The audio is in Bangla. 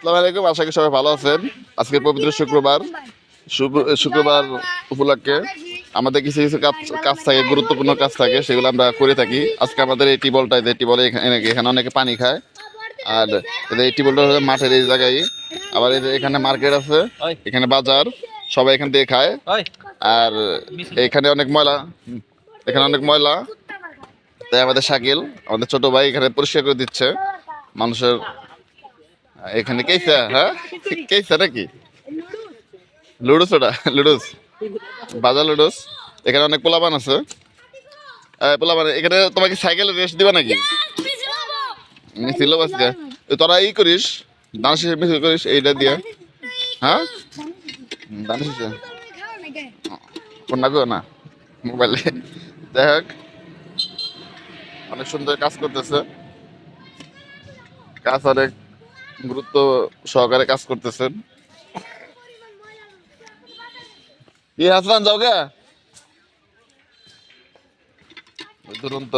আসসালামু আলাইকুম, আশা করি সবাই ভালো আছেন। আজকে পবিত্র শুক্রবার। শুক্রবার উপলক্ষে আমাদের কিছু কিছু কাজ কাজ থাকে, গুরুত্বপূর্ণ কাজ থাকে, সেগুলো আমরা করে থাকি। আজকে আমাদের এই টিবলটা, এই টিবলে এখানে অনেকে পানি খায়। আর এই টিবলটা হলো মাঠের এই জায়গায়। আবার এই যে এখানে মার্কেট আছে, এখানে বাজার, সবাই এখান থেকে খায়। আর এখানে অনেক ময়লা, এখানে অনেক ময়লা, তাই আমাদের শাকিল, আমাদের ছোট ভাই এখানে পরিষ্কার করে দিচ্ছে মানুষের। এখানে কেসা, হ্যাঁ কেসা নাকি লুডুস, ওটা লুডুস, বাজার লুডুস। এখানে অনেক পোলাপান আছে। পোলাপান এখানে তোমাকে সাইকেল রেস্ট দিবা নাকি? ছিল আজকে তোরা ই করিস, দান শেষে মিছিল করিস এইটা দিয়ে। হ্যাঁ দান শেষে ফোন রাখো না মোবাইলে। যাই হোক, অনেক সুন্দর কাজ করতেছে, কাজ অনেক গুরুত্ব সহকারে কাজ করতেছেন। কি হাসান, যাও গে দুরন্ত।